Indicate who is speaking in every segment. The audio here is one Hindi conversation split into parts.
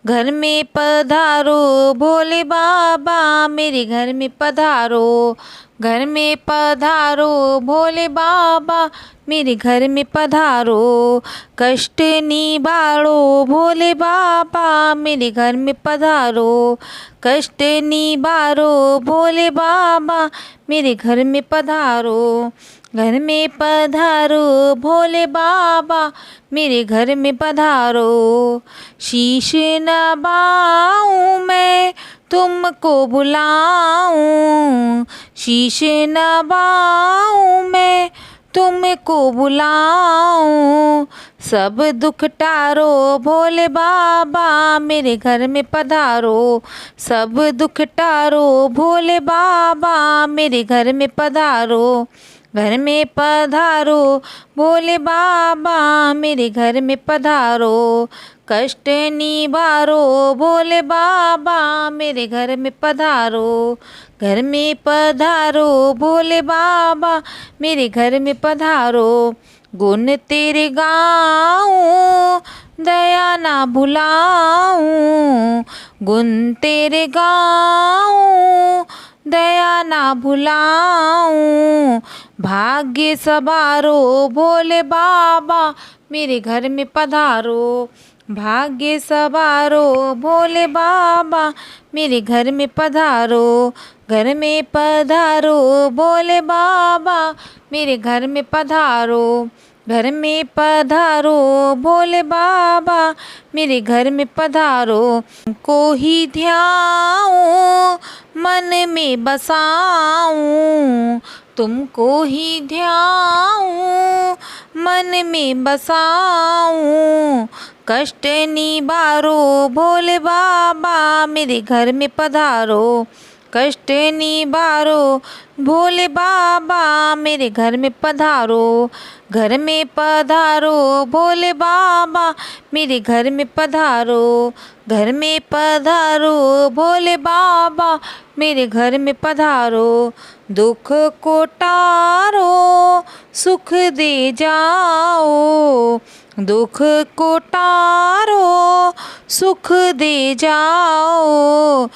Speaker 1: घर में पधारो भोले बाबा मेरे घर में पधारो। घर में पधारो भोले बाबा मेरे घर में पधारो। कष्ट निवारो भोले बाबा मेरे घर में पधारो। कष्ट निवारो भोले बाबा मेरे घर में पधारो। घर में पधारो भोले बाबा मेरे घर में पधारो। शीश नवाऊं मैं तुमको बुलाऊं। शीश नवाऊं मैं तुमको बुलाऊं। सब दुख टारो भोले बाबा मेरे घर में पधारो। सब दुख टारो भोले बाबा मेरे घर में पधारो। घर में पधारो भोले बाबा मेरे घर में पधारो। कष्ट निवारो भोले बाबा मेरे घर में पधारो। घर में पधारो भोले बाबा मेरे घर में पधारो। गुण तेरे गाऊं दया ना भुलाऊं। गुण तेरे गाऊं दया ना भुलाऊं। भाग्य सवारो भोले बाबा मेरे घर में पधारो। भाग्य सवारो भोले बाबा मेरे घर में पधारो। घर में पधारो भोले बाबा मेरे घर में पधारो। घर में पधारो भोले बाबा मेरे घर में पधारो। को ही ध्याऊं मन में बसाऊं। तुमको ही ध्याऊं मन में बसाऊं। कष्ट निवारो भोले बाबा मेरे घर में पधारो। कष्ट निवारो भोले बाबा मेरे घर में पधारो। घर में पधारो भोले बाबा मेरे घर में पधारो। घर में पधारो भोले बाबा मेरे घर में पधारो। दुख को टारो सुख दे जाओ। दुख को टारो सुख दे जाओ।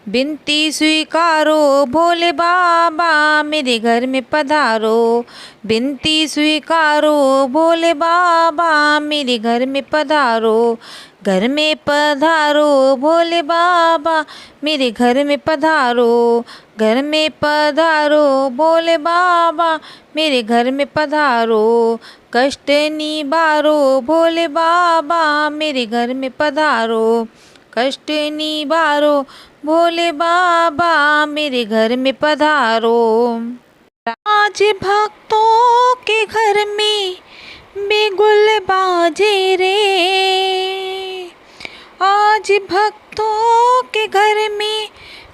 Speaker 1: विनती स्वीकारो भोले बाबा मेरे घर में पधारो। विनती स्वीकारो भोले बाबा मेरे घर में पधारो। घर में पधारो भोले बाबा मेरे घर में पधारो। घर में पधारो भोले बाबा मेरे घर में पधारो। कष्ट निवारो भोले बाबा मेरे घर में पधारो। कष्ट निवारो भोले बाबा मेरे घर में पधारो। आज भक्तों के घर में बिगुल बाजे रे। आज भक्तों के घर में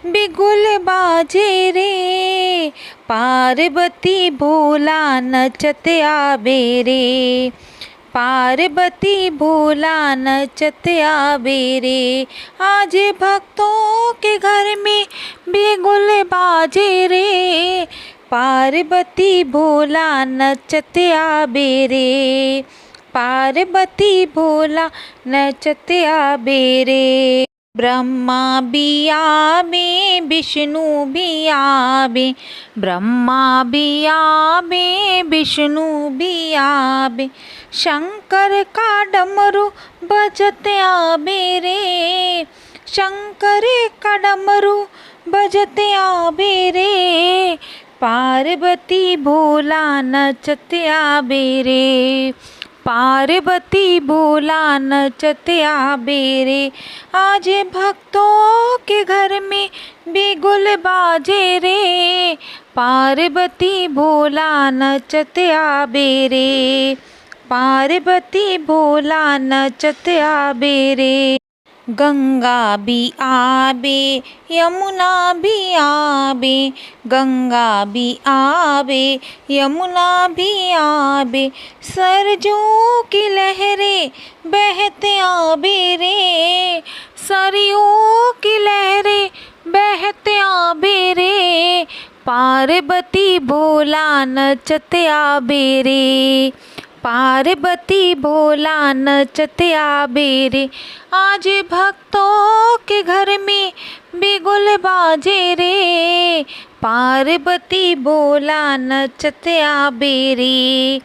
Speaker 1: बिगुल बाजे रे। पार्वती भोला नचत आवे रे। पार्वती भोला नचत आवे रे। आज भक्तों के घर में बिगुल बाजे रे। पार्वती भोला नचत आवे रे। पार्वती भोला नचत आवे रे। ब्रह्मा भी आवे विष्णु भी आवे। ब्रह्मा भी आवे विष्णु भी आवे। शंकर का डमरू बजते आवे रे। शंकर का डमरू बजते आवे रे। पार्वती भोला नचत आवे रे। पार्वती भोला नचत आवे रे। आज भक्तों के घर में बिगुल बाजे रे। पार्वती भोला नचत आवे रे। पार्वती भोला नचत आवे रे। गंगा भी आवे यमुना भी आवे। गंगा भी आवे यमुना भी आवे। सरजू की लहरें बहते आवे रे। सरयू की लहरें बहते आवे रे। पार्वती भोला नचत आवे रे। पार्वती भोला नचते आबे रे। आज भक्तों के घर में बिगुल बाजे रे। पार्वती भोला नचते आबे रे।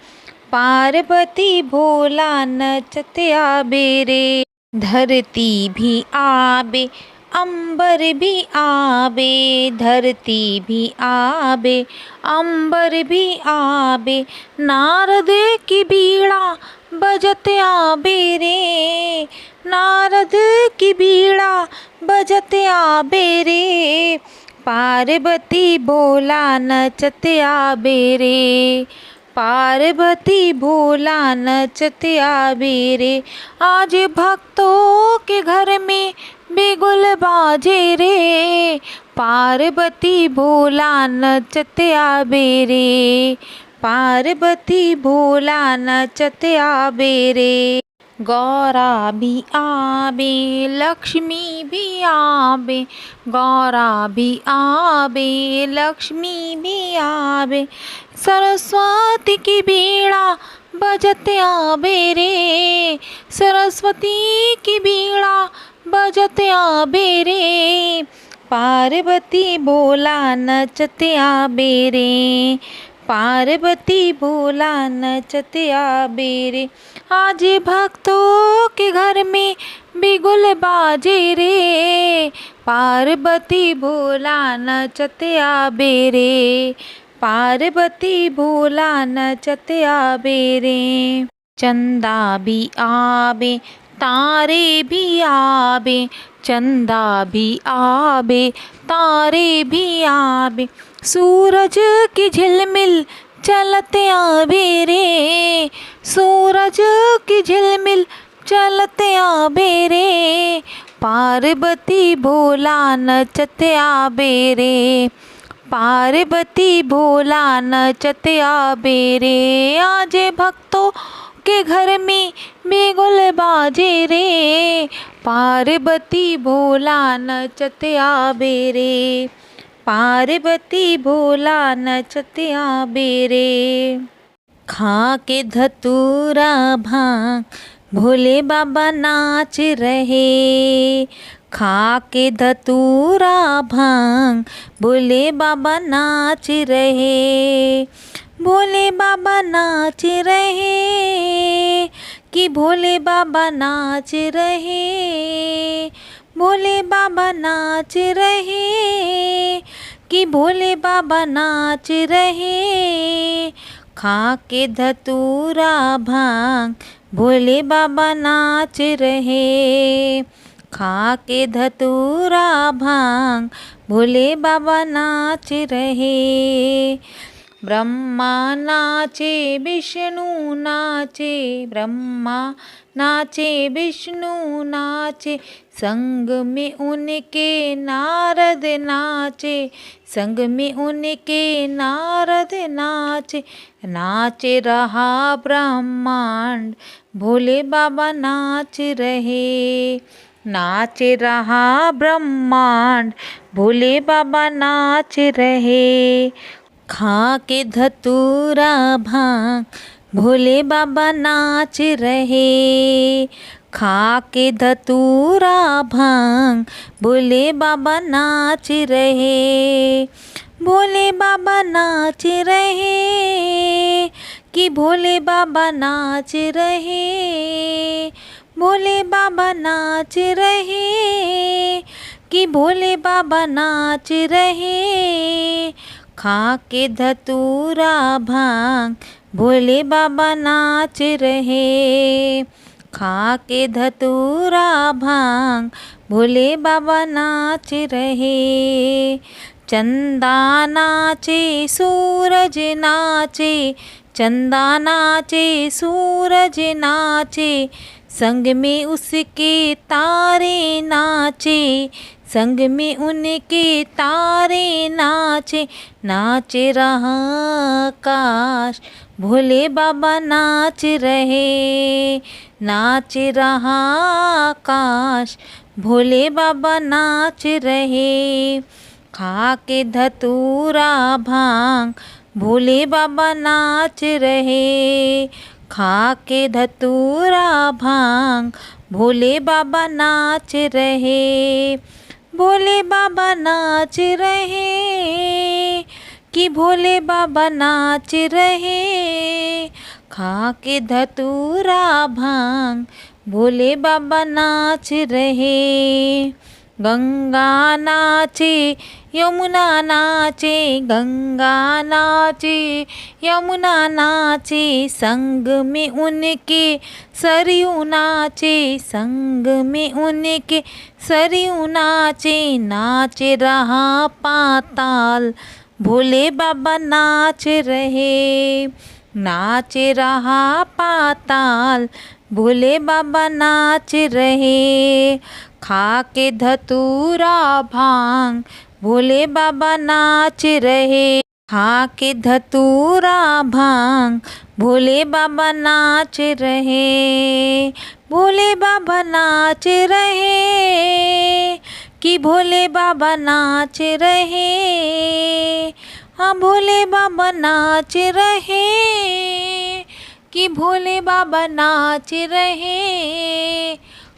Speaker 1: पार्वती भोला नचते आबे रे। धरती भी आबे अंबर भी आबे। धरती भी आबे अंबर भी आबे। नारद की बीड़ा बजते आबे रे। नारद की बीड़ा बजते आबे रे। पार्वती भोला नचते आबे रे। पार्वती भोला नचते आबे रे। आज भक्तों के घर में बिगुल बाजे रे। पार्वती भोला नचते आबे रे। पार्वती भोला नचते आबे रे। गौरा भी आबे लक्ष्मी भी आबे। गौरा भी आबे लक्ष्मी भी आबे। सरस्वती की बीड़ा बजते आबे रे। सरस्वती की बीड़ा बजते आबे रे। पार्वती भोला नचते आबे रे। पार्वती भोला नचते आबे रे। आज भक्तों के घर में बिगुल बाजे रे। पार्वती भोला नचते आबे रे। पार्वती भोला नचते आबे रे। चंदा भी आबे तारे भी आबे। चंदा भी आबे तारे भी आबे। सूरज की झिलमिल चलते आबे रे। सूरज की झिलमिल चलते आबे रे। पार्वती भोला नचते आबे रे। पार्वती भोला नचते आबे रे। आज भक्तों के घर में बिगुल बाजे रे। पार्वती भोला नचते आबे रे। पार्वती भोला नचते आबे रे। खा के धतूरा भांग भोले बाबा नाच रहे। खा के धतूरा भांग भोले बाबा नाच रहे। भोले बाबा नाच रहे कि भोले बाबा नाच रहे। भोले बाबा नाच रहे कि भोले बाबा नाच रहे। खा के धतूरा भांग भोले बाबा नाच रहे। खा के धतूरा भांग भोले बाबा नाच रहे। ब्रह्मा नाचे विष्णु नाचे। ब्रह्मा नाचे विष्णु नाचे। संग में उनके नारद नाचे। संग में उनके नारद नाचे। नाच रहा ब्रह्मांड भोले बाबा नाच रहे। नाच रहा ब्रह्मांड भोले बाबा नाच रहे। खा के धतूरा भांग भोले बाबा नाच रहे। खा के धतूरा भांग भोले बाबा नाच रहे। भोले बाबा नाच रहे कि भोले बाबा नाच रहे। भोले बाबा नाच रहे कि भोले बाबा नाच रहे। खा के धतूरा भांग भोले बाबा नाच रहे। खा के धतूरा भांग भोले बाबा नाच रहे। चंदा नाचे सूरज नाचे। चंदा नाचे सूरज नाचे। संग में उसके तारे नाचे। संग में उनके तारे नाचे। नाच रहा आकाश भोले बाबा नाच रहे। नाच रहा आकाश भोले बाबा नाच रहे। खा के धतूरा भांग भोले बाबा नाच रहे। खा के धतूरा भांग भोले बाबा नाच रहे। भोले बाबा नाच रहे कि भोले बाबा नाच रहे। खा के धतूरा भांग भोले बाबा नाच रहे। गंगा नाचे यमुना नाचे, गंगा नाचे यमुना नाचे, संग में उनके सरयू नाचे, संग में उनके सरयू नाचे। नाच रहा पाताल भोले बाबा नाच रहे। नाच रहा पाताल भोले बाबा नाच रहे। खा के धतूरा भांग भोले बाबा नाच रहे। खा के धतूरा भांग भोले बाबा नाच रहे। भोले बाबा नाच रहे कि भोले बाबा नाच रहे। हाँ भोले बाबा नाच रहे कि भोले बाबा नाच रहे।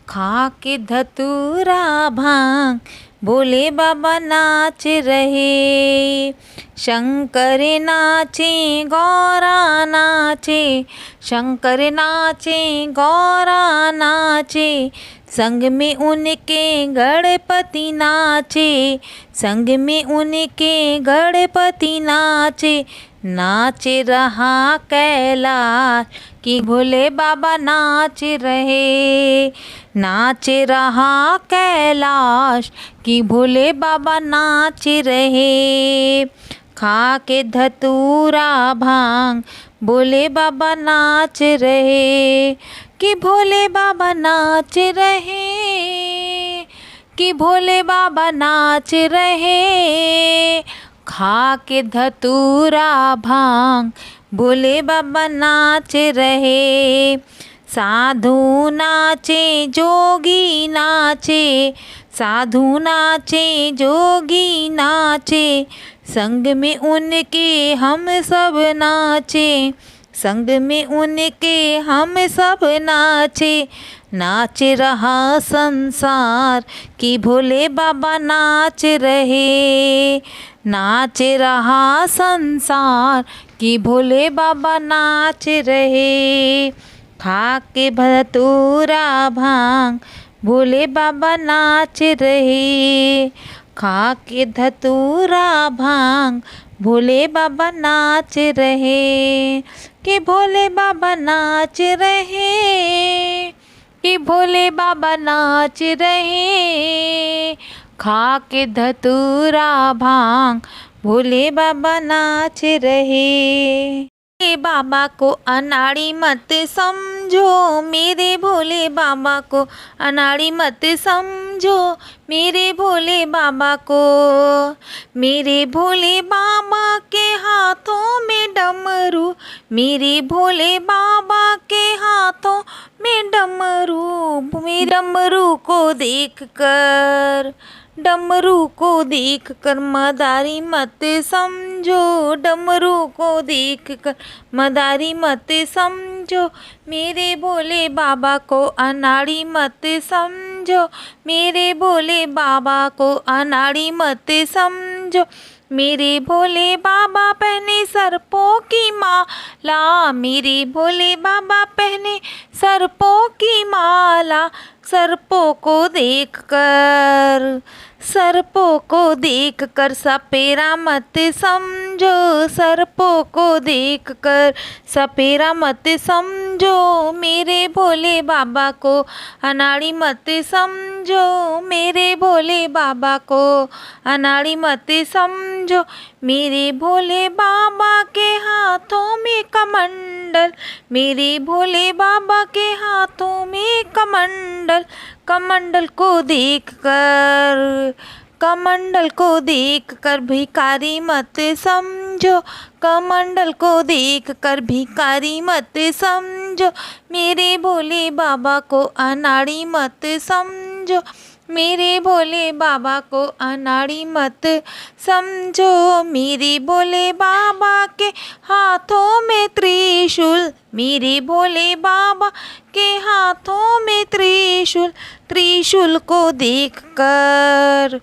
Speaker 1: खा के धतूरा भांग भोले बाबा नाच रहे। शंकर नाचे गौरा नाचे, शंकर नाचे गौरा नाचे, संग में उनके गणपति नाचे, संग में उनके गणपति नाचे। नाच रहा कैलाश कि भोले बाबा नाच रहे। नाच रहा कैलाश कि भोले बाबा नाच रहे। खा के धतूरा भांग भोले बाबा नाच रहे कि भोले बाबा नाच रहे, कि भोले बाबा नाच रहे। खा के धतूरा भांग भोले बाबा नाच रहे। साधु नाचे जोगी नाचे, साधु नाचे जोगी नाचे, संग में उनके हम सब नाचे, संग में उनके हम सब नाचे। नाच रहा संसार कि भोले बाबा नाच रहे। नाच रहा संसार कि भोले बाबा नाच रहे। खा के धतूरा भांग भोले बाबा नाच रहे। खा के धतूरा भांग भोले बाबा नाच रहे कि भोले बाबा नाच रहे, कि भोले बाबा नाच रहे। खा के धतूरा भांग भोले बाबा नाच रहे। भोले बाबा को अनाड़ी मत समझो, मेरे भोले बाबा को अनाड़ी मत समझो, मेरे भोले बाबा को। मेरे भोले बाबा के हाथों में डमरू, मेरे भोले बाबा के हाथों में डमरू। मेरे डमरू को देख कर, डमरू को देख कर मदारी मत समझो, डमरू को देख कर मदारी मत समझो, मेरे भोले बाबा को अनाड़ी मत समझो, मेरे भोले बाबा को अनाड़ी मत समझो। मेरे भोले बाबा पहने सर्पों की माला, मेरे भोले बाबा पहने सर्पों की माला। सर्पों को देखकर, सर्पों को देखकर सपेरा मत समझो, सर्पों को देखकर सपेरा मत समझो, मेरे भोले बाबा को अनाड़ी मत समझो, मेरे भोले बाबा को अनाड़ी मत समझो। मेरे भोले बाबा के हाथों में कमंडल, मेरे भोले बाबा के हाथों में कमंडल। कमंडल को देखकर, कमंडल को देखकर भिखारी मत समझो, कमंडल को देखकर भिखारी मत समझो, मेरे भोले बाबा को अनाड़ी मत समझो, मेरे भोले बाबा को अनाड़ी मत समझो। मेरे भोले बाबा के हाथों में त्रिशूल, मेरे भोले बाबा के हाथों में त्रिशूल। त्रिशूल को देखकर,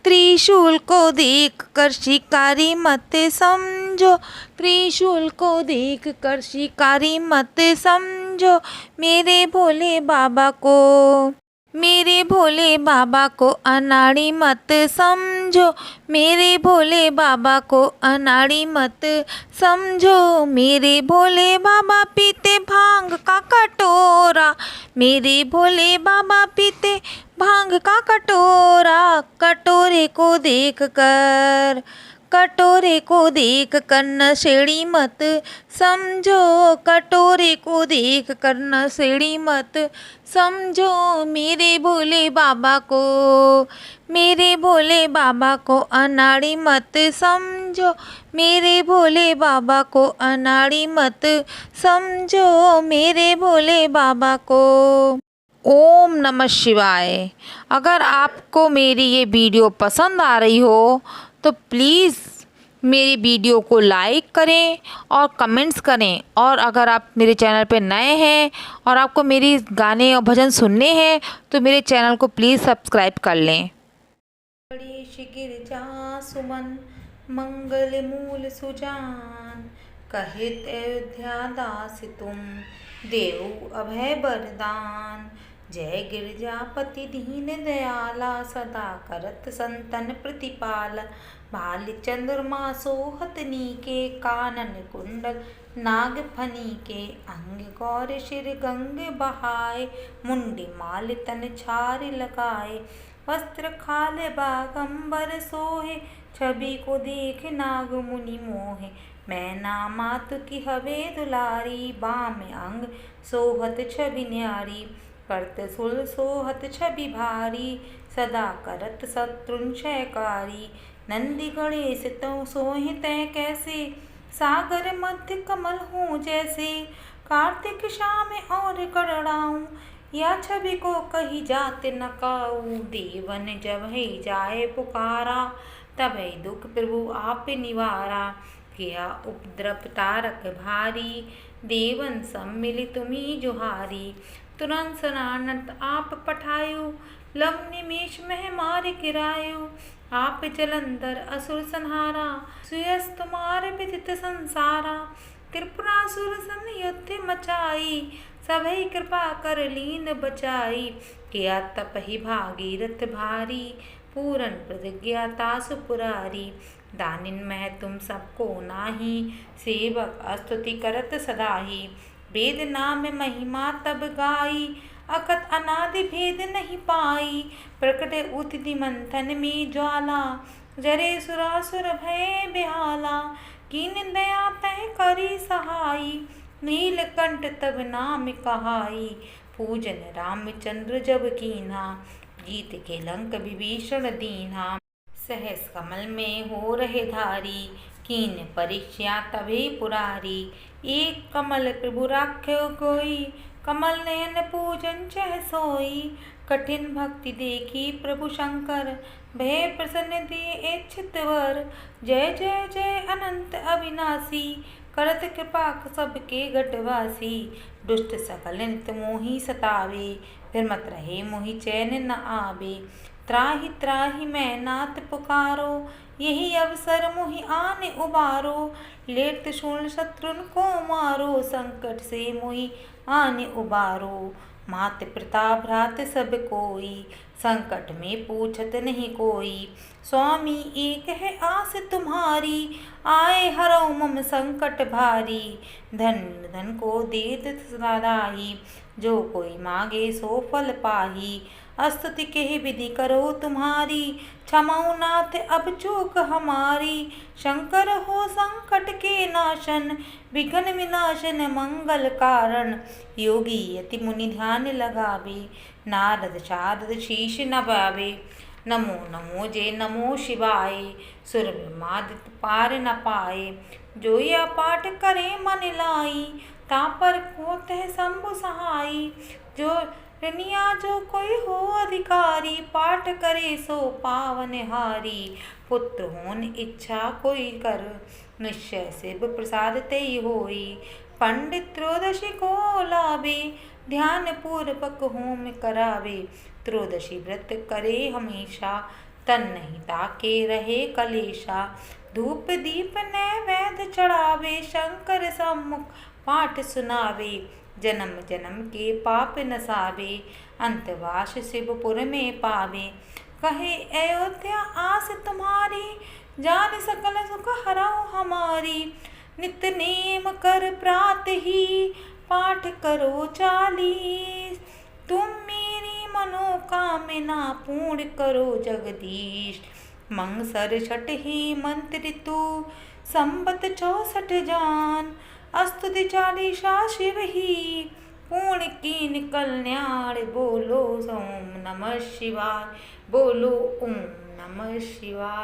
Speaker 1: त्रिशूल को देखकर शिकारी मत समझो। त्रिशूल को देखकर शिकारी मत समझो। मेरे भोले बाबा को, मेरे भोले बाबा को अनाड़ी मत समझो। मेरे भोले बाबा को अनाड़ी मत समझो। मेरे भोले बाबा पीते भांग का कटोरा, मेरे भोले बाबा पीते भांग का कटोरा। कटोरे को देखकर, कटोरे को देखकर नशेड़ी मत समझो। कटोरे को देखकर नशेड़ी मत समझो। मेरे भोले बाबा को, मेरे भोले बाबा को अनाड़ी मत समझो। मेरे भोले बाबा को अनाड़ी मत समझो। मेरे भोले बाबा को। ओम नमः शिवाय। अगर आपको मेरी ये वीडियो पसंद आ रही हो तो प्लीज़ मेरी वीडियो को लाइक करें और कमेंट्स करें। और अगर आप मेरे चैनल पे नए हैं और आपको मेरी गाने और भजन सुनने हैं तो मेरे चैनल को प्लीज़ सब्सक्राइब कर लें।
Speaker 2: गणेश गिरजा सुमन मंगल मूल सुजान, कहित अयोध्या दास तुम देऊ अभय वरदान। जय गिरजापति दीन दयाला, सदा करत संतन प्रतिपाल। भाल चंद्रमा सोहत नीके, कानन कुंडल नाग फनी के। अंग गौर शिर गंग बहाए, मुंडी माल तन छार लगाए। वस्त्र खाल बागंबर सोहे, छवि को देख नाग मुनि मोहे। मैना मातु की हवे दुलारी, बाम अंग सोहत छवि न्यारी। करत सुल सोहत छवि भारी, सदा करत शत्रुन क्षयकारी। नंदी गणेश तो सोहि तै कैसे, सागर मध्य कमल हूँ जैसे। कार्तिक श्याम और गणराऊं, या छवि को कही जात न काऊ। देवन जब है जाए पुकारा, तब है दुख प्रभु आप निवारा। किया उपद्रव तारक भारी, देवन सम्मिलित तुम्ही जुहारी। तुरंत शरणागत आप पठायो, लव निमेष मह मार गिरायो। आप जलंधर असुर संहारा, सुयस तुम्हार विदित संसारा। त्रिपुरासुर सन युद्ध मचाई, सभई कृपा कर लीन बचाई। किया तपहि भागीरथ भारी, पूरन प्रतिज्ञा तासु पुरारी। दानिन मह तुम सबको नाही, सेवक स्तुति करत सदाही। वेद नाम महिमा तब गाई, अकत अनादि भेद नहीं पाई। प्रकट उठि मंथन में ज्वाला, जरे सुरासुर भय बेहाला। कीन दया तह करी सहाई, नीलकंठ तब नाम कहाई। पूजन रामचंद्र जब कीन्हा, जीत के लंक विभीषण दीन्हा। सहस कमल में हो रहे धारी, कीन परीक्षा तभी पुरारी। एक कमल प्रभु राख्यो कोई, कमल नयन पूजन चह सोई। कठिन भक्ति देखी प्रभु शंकर, भय प्रसन्न दिए इच्छित वर। जय जय जय अनंत अविनाशी, करत कृपा सबके घटवासी। दुष्ट सकल नित मोहि सतावे, फिर मत रहे मोहि चैन न आवे। त्राहि त्राहि मैं नाथ पुकारो, यही अवसर मोहि आने उबारो। लेट शूल शत्रुन को मारो, संकट से मोहि आने उबारो। मात पिता भ्रात सब कोई, संकट में पूछत नहीं कोई। स्वामी एक है आस तुम्हारी, आए हरौ मम संकट भारी। धन धन को देत सदाई, जो कोई मांगे सो फल पाही। स्तुति के विधि करो तुम्हारी, क्षमाओ नाथ अब चूक हमारी। शंकर हो संकट के नाशन, विघ्न विनाशन मंगल कारण। योगी यति मुनि ध्यान लगावे, नारद शारद शीश नवावे। नमो नमो जय नमो शिवाय, सुर ब्रह्मादित्य पार न पाए। जो यह पाठ करे मन लाई, तापर होत है शंभु सहाई। जो रनिया जो कोई हो अधिकारी, पाठ करे सो पावन हारी। पुत्र होन इच्छा कोई कर, निश्चय शिव प्रसाद तेई होई। पंडित त्रयोदशी को लावे, ध्यान पूर्वक होम करावे। त्रयोदशी व्रत करे हमेशा, तन नहीं ताके रहे कलेशा। धूप दीप नैवेद्य चढ़ावे, शंकर सम्मुख पाठ सुनावे। जन्म जन्म के पाप नसावे, अंतवास शिवपुर में पावे। कहे अयोध्या आस तुम्हारी, जान सकल सुख हरऊ हमारी। नित नेम कर प्रात ही, पाठ करो 40। तुम मेरी मनोकामना पूर्ण करो जगदीश। मंगसर छठ ही मंत्र ऋतु, संबत 64 जान। अस्तुति 40 शिव ही, पूर्ण कीन कल्याण। बोलो ओम नमः शिवाय, बोलो ओम नमः शिवाय।